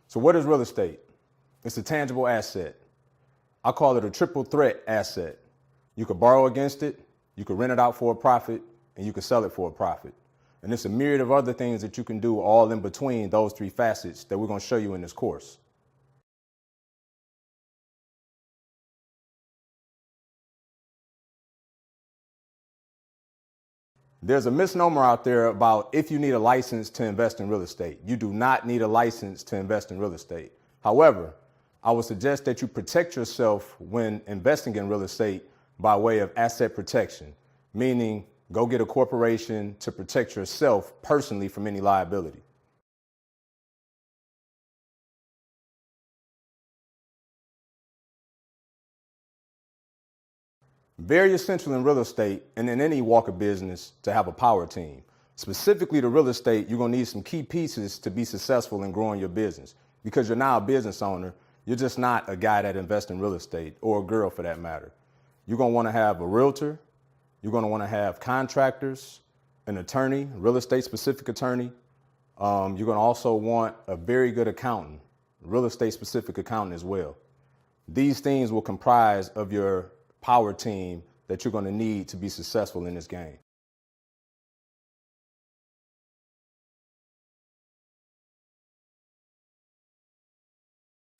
So what is real estate? It's a tangible asset. I call it a triple threat asset. You could borrow against it, you could rent it out for a profit, and you could sell it for a profit. And there's a myriad of other things that you can do all in between those three facets that we're going to show you in this course. There's a misnomer out there about if you need a license to invest in real estate. You do not need a license to invest in real estate. However, I would suggest that you protect yourself when investing in real estate by way of asset protection, meaning go get a corporation to protect yourself personally from any liability. Very essential in real estate and in any walk of business to have a power team. Specifically to real estate, you're going to need some key pieces to be successful in growing your business because you're now a business owner. You're just not a guy that invests in real estate or a girl for that matter. You're going to want to have a realtor. You're going to want to have contractors, an attorney, real estate specific attorney. You're going to also want a very good accountant, real estate specific accountant as well. These things will comprise of your power team that you're going to need to be successful in this game.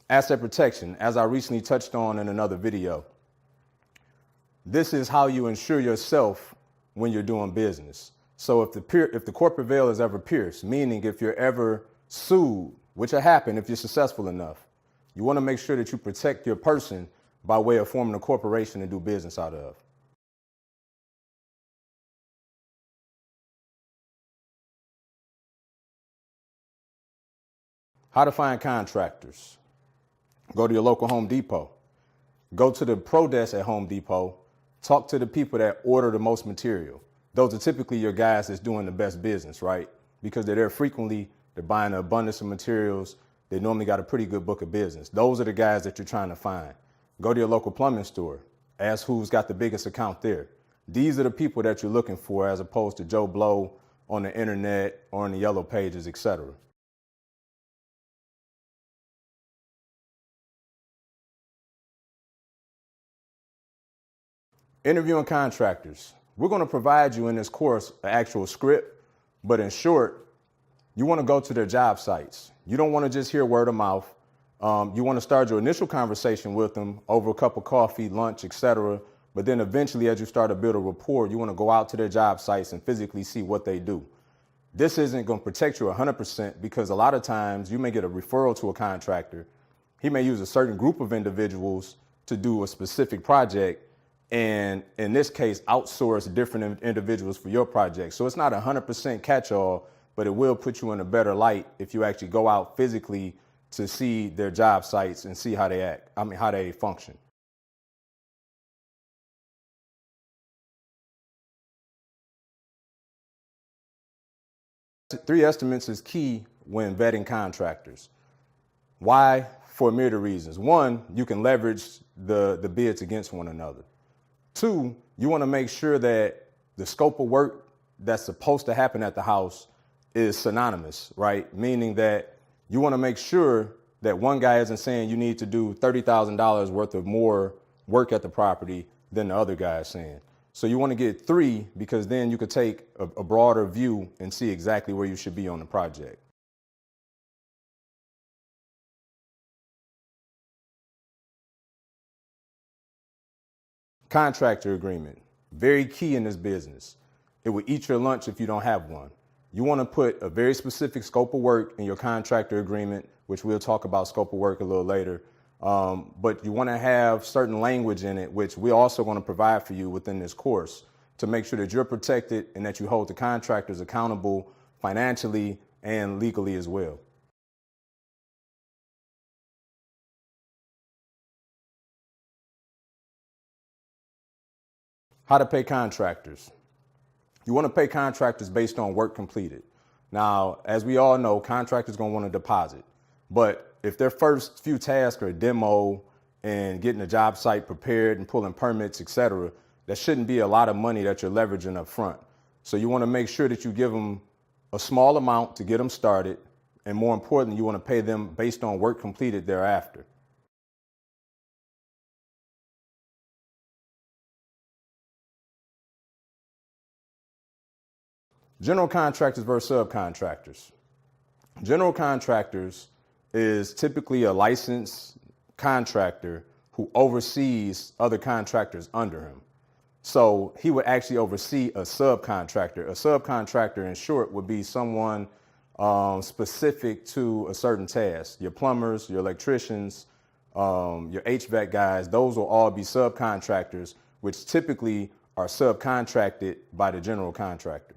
Asset protection, as I recently touched on in another video. This is how you insure yourself when you're doing business. So if the corporate veil is ever pierced, meaning if you're ever sued, which will happen if you're successful enough, you want to make sure that you protect your person by way of forming a corporation to do business out of. How to find contractors. Go to your local Home Depot. Go to the pro desk at Home Depot. Talk to the people that order the most material. Those are typically your guys that's doing the best business, right? Because they're there frequently, they're buying an abundance of materials. They normally got a pretty good book of business. Those are the guys that you're trying to find. Go to your local plumbing store. Ask who's got the biggest account there. These are the people that you're looking for as opposed to Joe Blow on the internet or in the yellow pages, etc. Interviewing contractors. We're going to provide you in this course an actual script, but in short, you want to go to their job sites. You don't want to just hear word of mouth. You want to start your initial conversation with them over a cup of coffee, lunch, etc. But then eventually, as you start to build a rapport, you want to go out to their job sites and physically see what they do. This isn't going to protect you 100% because a lot of times you may get a referral to a contractor. He may use a certain group of individuals to do a specific project. And in this case, outsource different individuals for your project. So it's not 100% catch-all, but it will put you in a better light if you actually go out physically to see their job sites and see how they act, how they function. Three estimates is key when vetting contractors. Why? For a myriad of reasons. One, you can leverage the bids against one another. Two, you want to make sure that the scope of work that's supposed to happen at the house is synonymous, right? Meaning that you want to make sure that one guy isn't saying you need to do $30,000 worth of more work at the property than the other guy is saying. So you want to get three because then you could take a broader view and see exactly where you should be on the project. Contractor agreement, very key in this business. It will eat your lunch if you don't have one. You want to put a very specific scope of work in your contractor agreement, which we'll talk about scope of work a little later. But you want to have certain language in it, which we're also going to provide for you within this course to make sure that you're protected and that you hold the contractors accountable financially and legally as well. How to pay contractors. You want to pay contractors based on work completed. Now, as we all know, contractors going to want a deposit. But if their first few tasks are a demo and getting the job site prepared and pulling permits, etc., that shouldn't be a lot of money that you're leveraging up front. So you want to make sure that you give them a small amount to get them started And more importantly, you want to pay them based on work completed thereafter. General contractors versus subcontractors. General contractors is typically a licensed contractor who oversees other contractors under him. So he would actually oversee a subcontractor. A subcontractor, in short, would be someone specific to a certain task. Your plumbers, your electricians, your HVAC guys, those will all be subcontractors, which typically are subcontracted by the general contractor.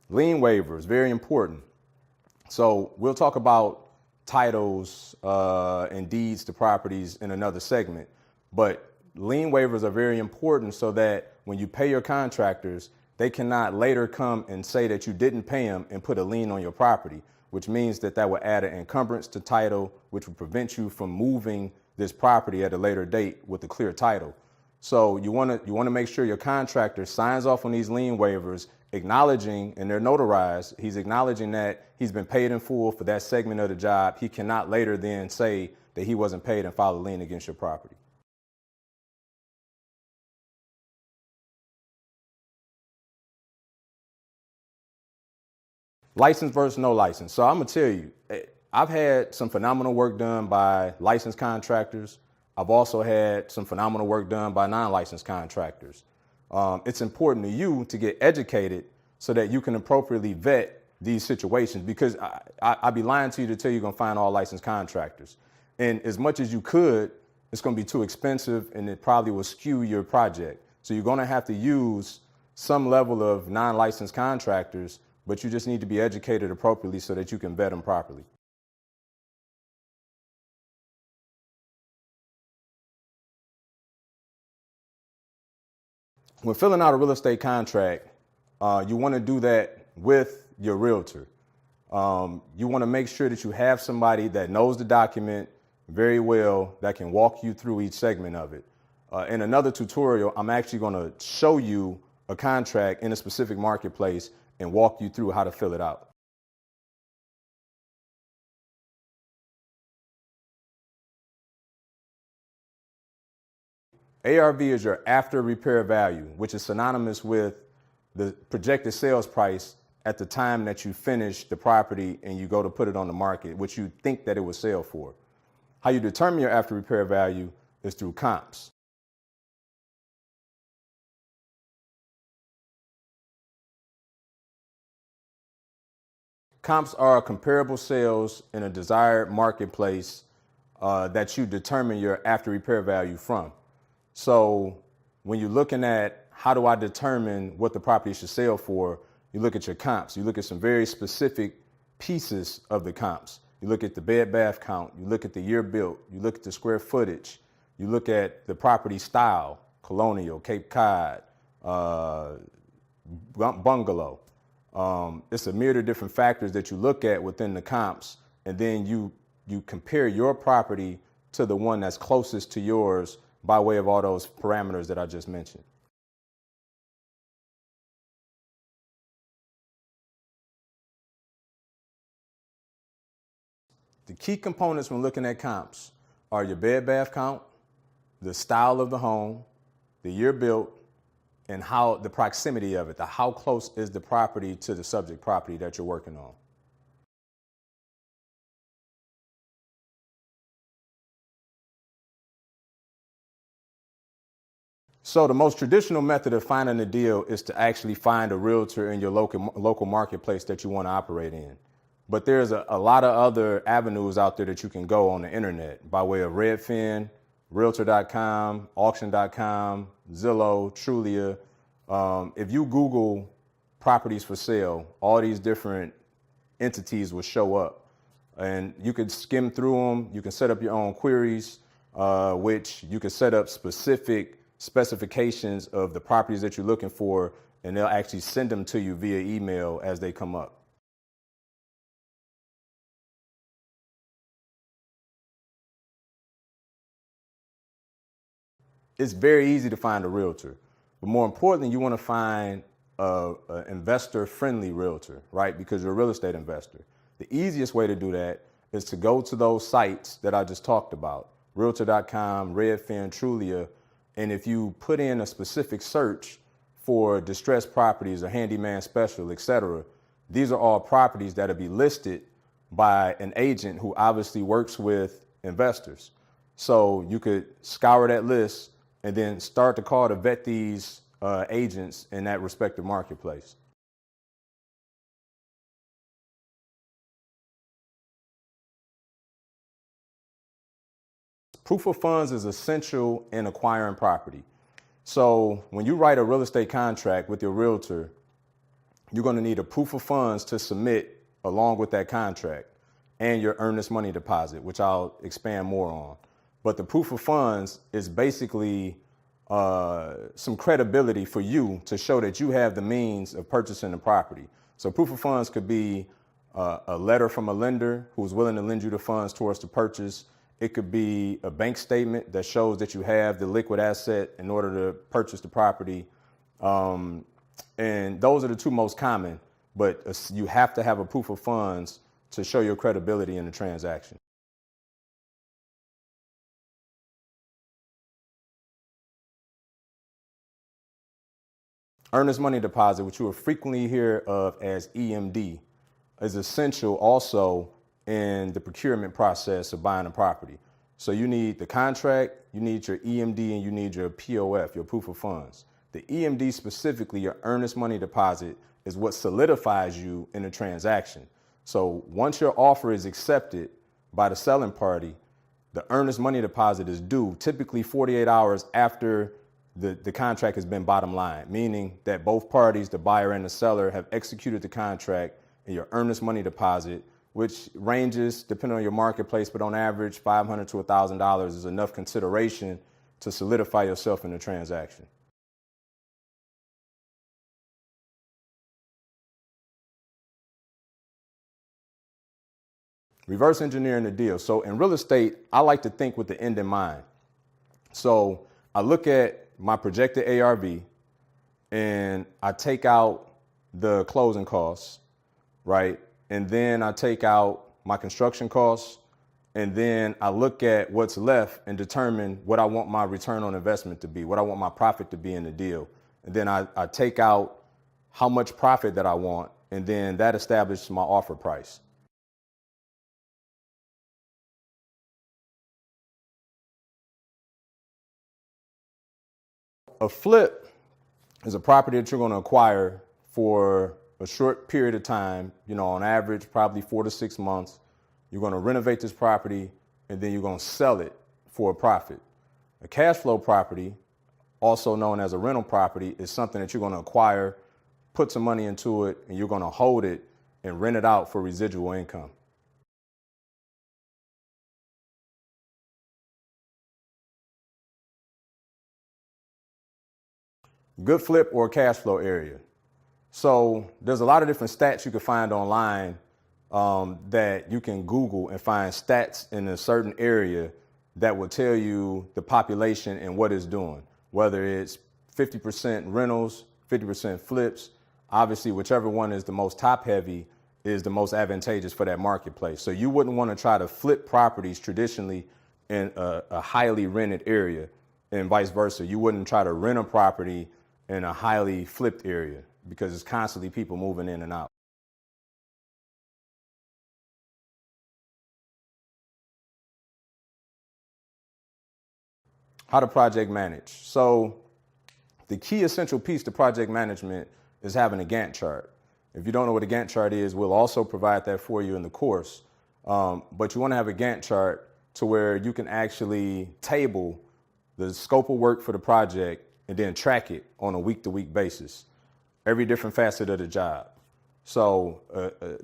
Lien waivers, very important. So we'll talk about titles and deeds to properties in another segment, but lien waivers are very important so that when you pay your contractors, they cannot later come and say that you didn't pay them and put a lien on your property, which means that that will add an encumbrance to title, which will prevent you from moving this property at a later date with a clear title. So you want to make sure your contractor signs off on these lien waivers, acknowledging, and they're notarized, he's acknowledging that he's been paid in full for that segment of the job. He cannot later then say that he wasn't paid and file a lien against your property. License versus no license. So I'm going to tell you, I've had some phenomenal work done by licensed contractors. I've also had some phenomenal work done by non-licensed contractors. It's important to you to get educated so that you can appropriately vet these situations, because I'd be lying to you to tell you're going to find all licensed contractors. And as much as you could, it's going to be too expensive and it probably will skew your project. So you're going to have to use some level of non-licensed contractors, but you just need to be educated appropriately so that you can vet them properly. When filling out a real estate contract, you want to do that with your realtor. You want to make sure that you have somebody that knows the document very well, that can walk you through each segment of it. In another tutorial, I'm actually going to show you a contract in a specific marketplace and walk you through how to fill it out. ARV is your after repair value, which is synonymous with the projected sales price at the time that you finish the property and you go to put it on the market, which you think that it will sell for. How you determine your after repair value is through comps. Comps are comparable sales in a desired marketplace that you determine your after repair value from. So when you're looking at how do I determine what the property should sell for, you look at your comps. You look at some very specific pieces of the comps. You look at the bed bath count. You look at the year built. You look at the square footage. You look at the property style, colonial, Cape Cod, bungalow. It's a myriad of different factors that you look at within the comps, and then you compare your property to the one that's closest to yours by way of all those parameters that I just mentioned. The key components when looking at comps are your bed bath count, the style of the home, the year built, and how the proximity of it, how close is the property to the subject property that you're working on. So the most traditional method of finding a deal is to actually find a realtor in your local marketplace that you want to operate in. But there's a lot of other avenues out there that you can go on the internet by way of Redfin, Realtor.com, Auction.com, Zillow, Trulia. If you Google properties for sale, all these different entities will show up. And you can skim through them. You can set up your own queries, which you can set up specific specifications of the properties that you're looking for, and they'll actually send them to you via email as they come up. it's very easy to find a realtor. But more importantly, you want to find an investor-friendly realtor, right? Because you're a real estate investor. The easiest way to do that is to go to those sites that I just talked about, Realtor.com, Redfin, Trulia, and if you put in a specific search for distressed properties or handyman special, etc., these are all properties that'll be listed by an agent who obviously works with investors. So you could scour that list and then start to call to vet these agents in that respective marketplace. Proof of funds is essential in acquiring property. So when you write a real estate contract with your realtor, you're going to need a proof of funds to submit along with that contract and your earnest money deposit, which I'll expand more on. But the proof of funds is basically some credibility for you to show that you have the means of purchasing the property. So proof of funds could be a letter from a lender who's willing to lend you the funds towards the purchase. It could be a bank statement that shows that you have the liquid asset in order to purchase the property. And those are the two most common, but you have to have a proof of funds to show your credibility in the transaction. Earnest money deposit, which you will frequently hear of as EMD, is essential also in the procurement process of buying a property. So you need the contract, you need your EMD, and you need your POF, your proof of funds. The EMD specifically, your earnest money deposit, is what solidifies you in a transaction. So once your offer is accepted by the selling party, the earnest money deposit is due typically 48 hours after the contract has been bottom line, meaning that both parties, the buyer and the seller, have executed the contract, and your earnest money deposit, which ranges depending on your marketplace, but on average $500 to $1,000 is enough consideration to solidify yourself in the transaction. Reverse engineering the deal. So in real estate, I like to think with the end in mind. So I look at my projected ARV and I take out the closing costs, right? And then I take out my construction costs, and then I look at what's left and determine what I want my return on investment to be, what I want my profit to be in the deal. And then I take out how much profit that I want, and then that establishes my offer price. A flip is a property that you're going to acquire for a short period of time, on average, probably 4 to 6 months. You're going to renovate this property and then you're going to sell it for a profit. A cash flow property, also known as a rental property, is something that you're going to acquire, put some money into it, and you're going to hold it and rent it out for residual income. Good flip or cash flow area. So there's a lot of different stats you can find online that you can Google and find stats in a certain area that will tell you the population and what it's doing, whether it's 50% rentals, 50% flips. Obviously, whichever one is the most top heavy is the most advantageous for that marketplace. So you wouldn't want to try to flip properties traditionally in a highly rented area, and vice versa. You wouldn't try to rent a property in a highly flipped area because it's constantly people moving in and out. How to project manage. So the key essential piece to project management is having a Gantt chart. If you don't know what a Gantt chart is, we'll also provide that for you in the course. But you want to have a Gantt chart to where you can actually table the scope of work for the project and then track it on a week-to-week basis, every different facet of the job. So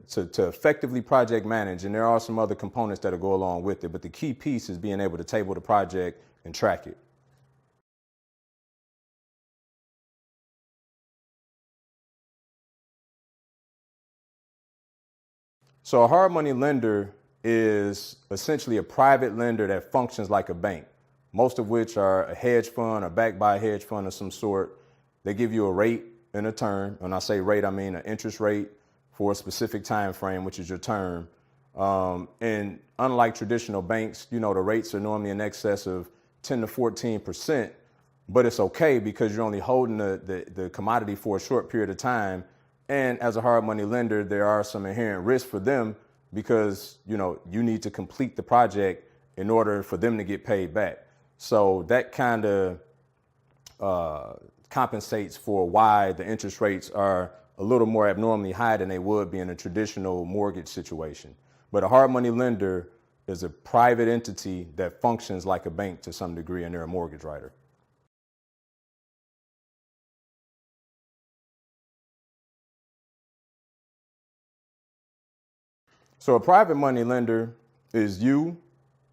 to effectively project manage, and there are some other components that go along with it, but the key piece is being able to table the project and track it. So a hard money lender is essentially a private lender that functions like a bank. most of which are a hedge fund or backed by a hedge fund of some sort. They give you a rate and a term. When I say rate, I mean an interest rate for a specific time frame, which is your term. And unlike traditional banks, the rates are normally in excess of 10 to 14%, but it's okay because you're only holding the commodity for a short period of time. And as a hard money lender, there are some inherent risks for them because, you need to complete the project in order for them to get paid back. So that kind of compensates for why the interest rates are a little more abnormally high than they would be in a traditional mortgage situation. But a hard money lender is a private entity that functions like a bank to some degree, and they're a mortgage writer. So a private money lender is you,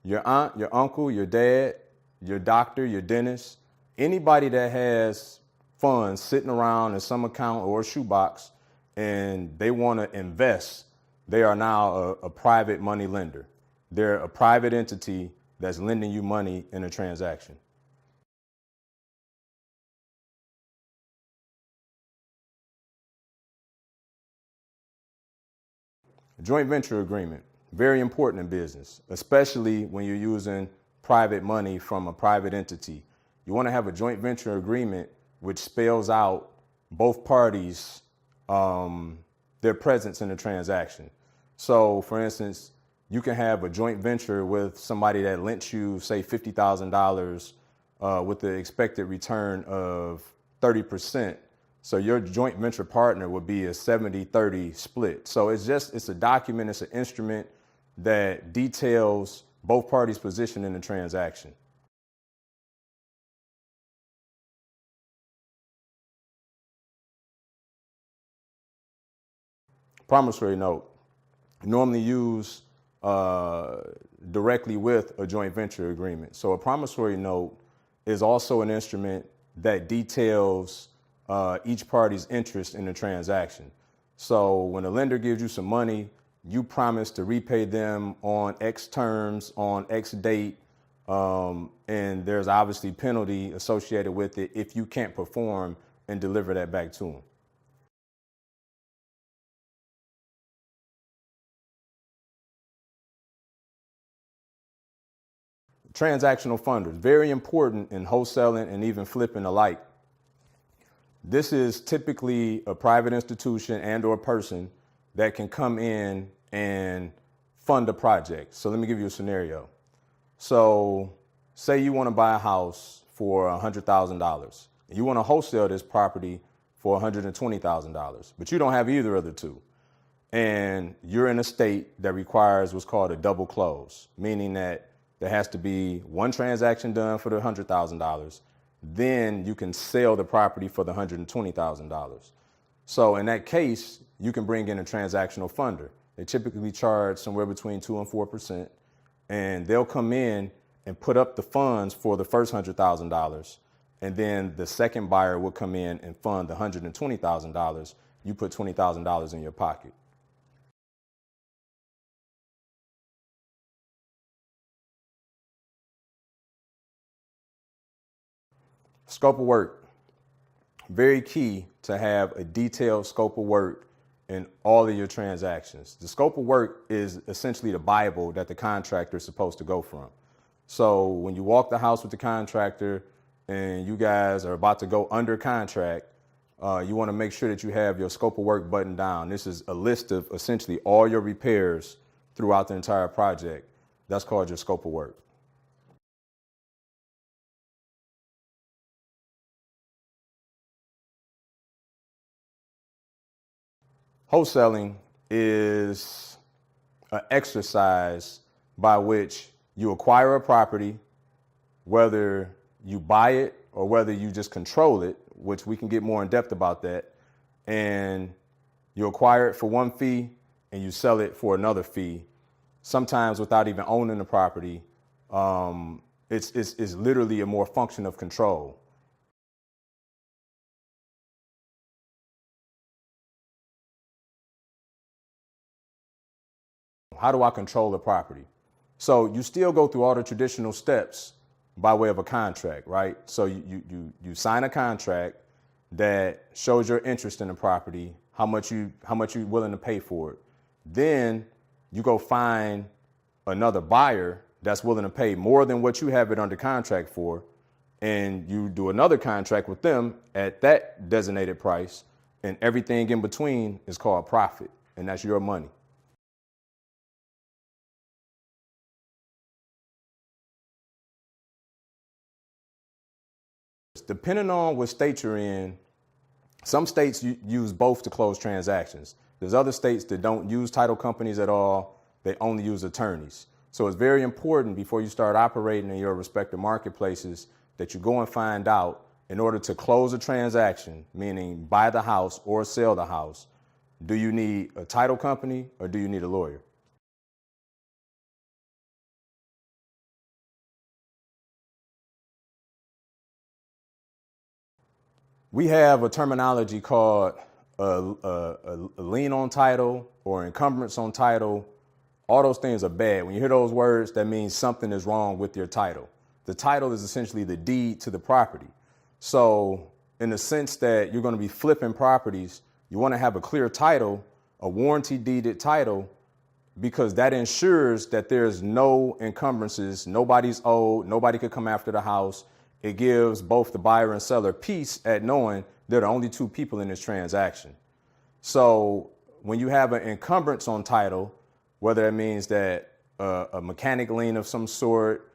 your aunt, your uncle, your dad, your doctor, your dentist, anybody that has funds sitting around in some account or a shoebox and they want to invest. They are now a private money lender. They're a private entity that's lending you money in a transaction. A joint venture agreement, very important in business, especially when you're using private money from a private entity. You want to have a joint venture agreement which spells out both parties, their presence in the transaction. So, for instance, you can have a joint venture with somebody that lent you, say, $50,000 with the expected return of 30%. So your joint venture partner would be a 70-30 split. So it's a document, it's an instrument that details both parties' position in the transaction. Promissory note, normally used directly with a joint venture agreement. So a promissory note is also an instrument that details each party's interest in the transaction. So when a lender gives you some money, you promise to repay them on X terms, on X date, and there's obviously penalty associated with it if you can't perform and deliver that back to them. Transactional funders, very important in wholesaling and even flipping alike. This is typically a private institution and or person that can come in and fund a project. So let me give you a scenario. So say you want to buy a house for $100,000. You want to wholesale this property for $120,000, but you don't have either of the two. And you're in a state that requires what's called a double close, meaning that there has to be one transaction done for the $100,000. Then you can sell the property for the $120,000. So in that case, you can bring in a transactional funder. They typically charge somewhere between 2 and 4%, and they'll come in and put up the funds for the first $100,000. And then the second buyer will come in and fund the $120,000. You put $20,000 in your pocket. Scope of work. Very key to have a detailed scope of work in all of your transactions. The scope of work is essentially the Bible that the contractor is supposed to go from. So when you walk the house with the contractor and you guys are about to go under contract, you want to make sure that you have your scope of work buttoned down. This is a list of essentially all your repairs throughout the entire project. That's called your scope of work. Wholesaling is an exercise by which you acquire a property, whether you buy it or whether you just control it, which we can get more in depth about that, and you acquire it for one fee and you sell it for another fee, sometimes without even owning the property. It's literally a more function of control. How do I control the property? So you still go through all the traditional steps, by way of a contract, right? So you sign a contract that shows your interest in the property, how much you're willing to pay for it. Then you go find another buyer that's willing to pay more than what you have it under contract for, and you do another contract with them at that designated price, and everything in between is called profit, and that's your money. Depending on what state you're in, some states use both to close transactions. There's other states that don't use title companies at all. They only use attorneys. So it's very important before you start operating in your respective marketplaces that you go and find out, in order to close a transaction, meaning buy the house or sell the house, do you need a title company or do you need a lawyer? We have a terminology called a lien on title or encumbrance on title. All those things are bad. When you hear those words, that means something is wrong with your title. The title is essentially the deed to the property. So in the sense that you're going to be flipping properties, you want to have a clear title, a warranty deeded title, because that ensures that there's no encumbrances, nobody's owed, nobody could come after the house. It gives both the buyer and seller peace at knowing they're the only two people in this transaction. So when you have an encumbrance on title, whether it means that a mechanic lien of some sort,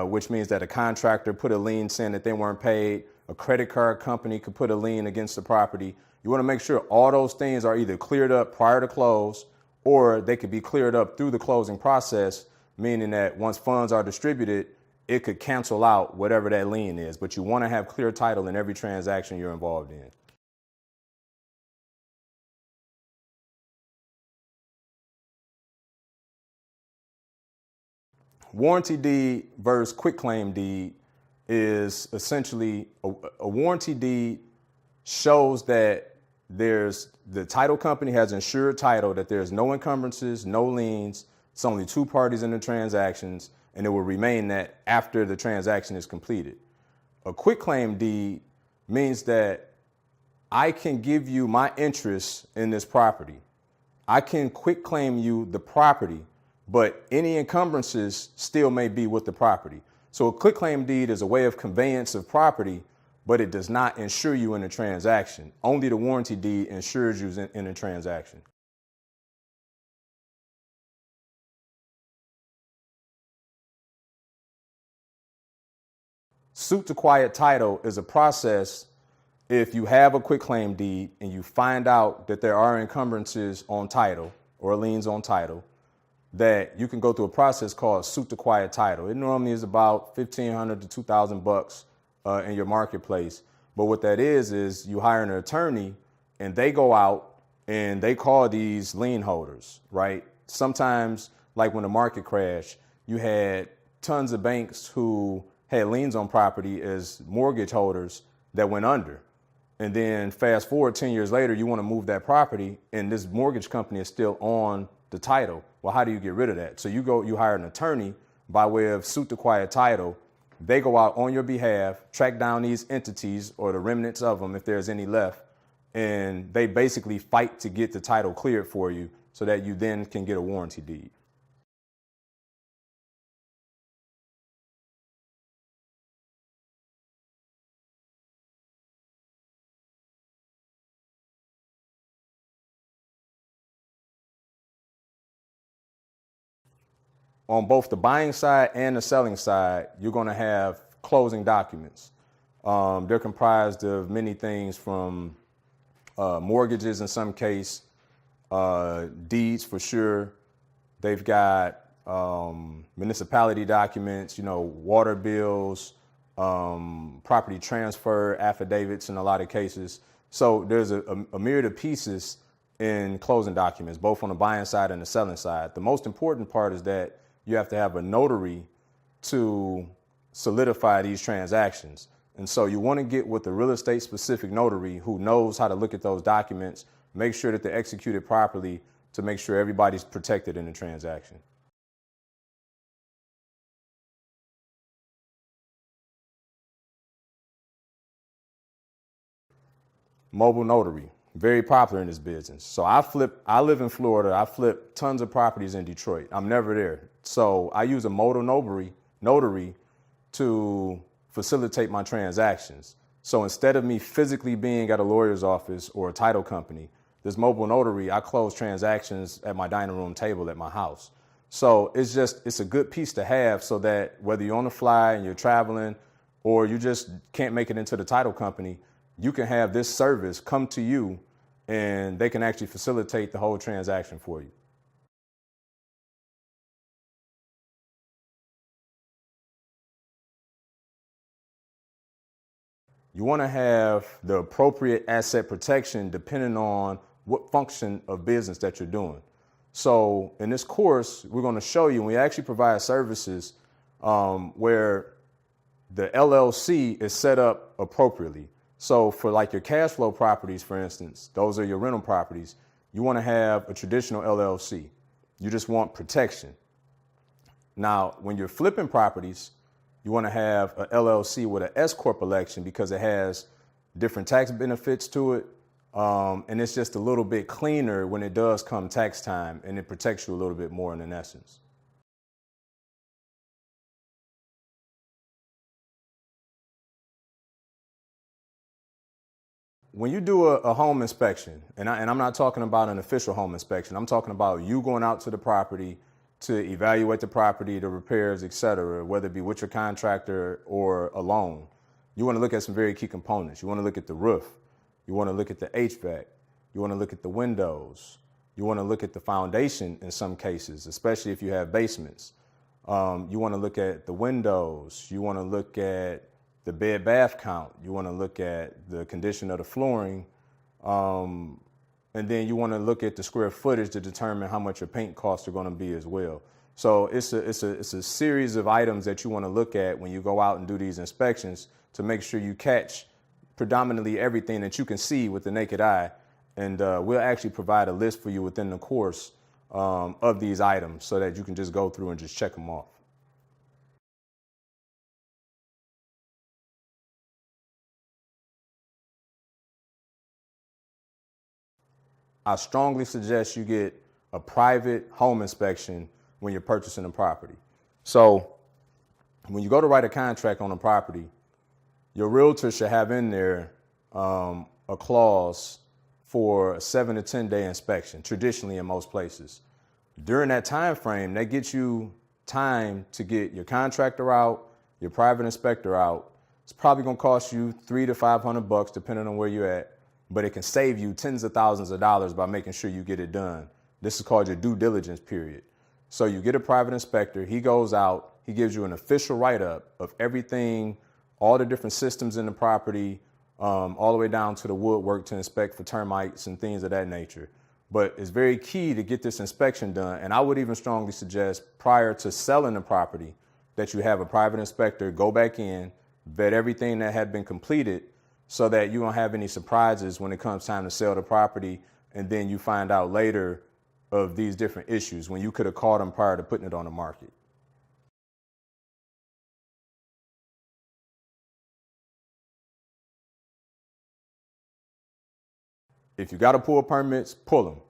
which means that a contractor put a lien saying that they weren't paid, a credit card company could put a lien against the property. You want to make sure all those things are either cleared up prior to close, or they could be cleared up through the closing process, meaning that once funds are distributed, it could cancel out whatever that lien is. But you want to have clear title in every transaction you're involved in. Warranty deed versus quitclaim deed is essentially a warranty deed shows that the title company has insured title, that there's no encumbrances, no liens. It's only two parties in the transactions, and it will remain that after the transaction is completed. A quitclaim deed means that I can give you my interest in this property. I can quitclaim you the property, but any encumbrances still may be with the property. So a quitclaim deed is a way of conveyance of property, but it does not insure you in a transaction. Only the warranty deed insures you in a transaction. Suit to quiet title is a process if you have a quitclaim deed and you find out that there are encumbrances on title or liens on title, that you can go through a process called suit to quiet title. It normally is about $1,500 to $2,000 in your marketplace. But what that is you hire an attorney and they go out and they call these lien holders, right? Sometimes, like when the market crashed, you had tons of banks who had liens on property as mortgage holders that went under. And then fast forward 10 years later, you want to move that property and this mortgage company is still on the title. Well, how do you get rid of that? So you hire an attorney by way of suit to quiet title. They go out on your behalf, track down these entities or the remnants of them if there's any left, and they basically fight to get the title cleared for you so that you then can get a warranty deed. On both the buying side and the selling side, you're going to have closing documents. They're comprised of many things from mortgages in some case, deeds for sure. They've got municipality documents, water bills, property transfer affidavits in a lot of cases. So there's a myriad of pieces in closing documents, both on the buying side and the selling side. The most important part is that you have to have a notary to solidify these transactions. And so you want to get with a real estate specific notary who knows how to look at those documents, make sure that they're executed properly to make sure everybody's protected in the transaction. Mobile notary, very popular in this business. So I live in Florida. I flip tons of properties in Detroit. I'm never there. So I use a mobile notary to facilitate my transactions. So instead of me physically being at a lawyer's office or a title company, this mobile notary, I close transactions at my dining room table at my house. So it's a good piece to have so that whether you're on the fly and you're traveling or you just can't make it into the title company, you can have this service come to you and they can actually facilitate the whole transaction for you. You want to have the appropriate asset protection depending on what function of business that you're doing. So in this course, we're going to show you, and we actually provide services where the LLC is set up appropriately. So for like your cash flow properties, for instance, those are your rental properties, you want to have a traditional LLC. You just want protection. Now, when you're flipping properties, you want to have a LLC with an S Corp election because it has different tax benefits to it. And it's just a little bit cleaner when it does come tax time, and it protects you a little bit more in essence. When you do a home inspection, and I'm not talking about an official home inspection, I'm talking about you going out to the property to evaluate the property, the repairs, et cetera, whether it be with your contractor or alone. You want to look at some very key components. You want to look at the roof. You want to look at the HVAC. You want to look at the windows. You want to look at the foundation in some cases, especially if you have basements. You want to look at the windows. You want to look at the bed bath count. You want to look at the condition of the flooring. And then you want to look at the square footage to determine how much your paint costs are going to be as well. So it's a series of items that you want to look at when you go out and do these inspections to make sure you catch predominantly everything that you can see with the naked eye. And we'll actually provide a list for you within the course of these items so that you can just go through and just check them off. I strongly suggest you get a private home inspection when you're purchasing a property. So when you go to write a contract on a property, your realtor should have in there a clause for a 7 to 10 day inspection, traditionally in most places. During that time frame, that gets you time to get your contractor out, your private inspector out. It's probably going to cost you $300 to $500 depending on where you're at, but it can save you tens of thousands of dollars by making sure you get it done. This is called your due diligence period. So you get a private inspector, he goes out, he gives you an official write-up of everything, all the different systems in the property, all the way down to the woodwork to inspect for termites and things of that nature. But it's very key to get this inspection done. And I would even strongly suggest prior to selling the property that you have a private inspector go back in, vet everything that had been completed so that you don't have any surprises when it comes time to sell the property. And then you find out later of these different issues when you could have caught them prior to putting it on the market. If you got to pull permits, pull them.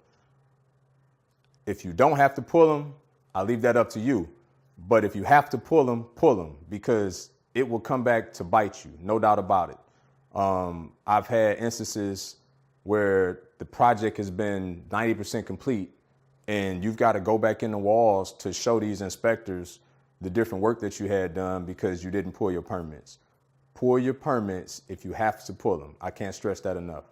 If you don't have to pull them, I leave that up to you. But if you have to pull them because it will come back to bite you, no doubt about it. I've had instances where the project has been 90% complete and you've got to go back in the walls to show these inspectors the different work that you had done because you didn't pull your permits. Pull your permits if you have to pull them. I can't stress that enough.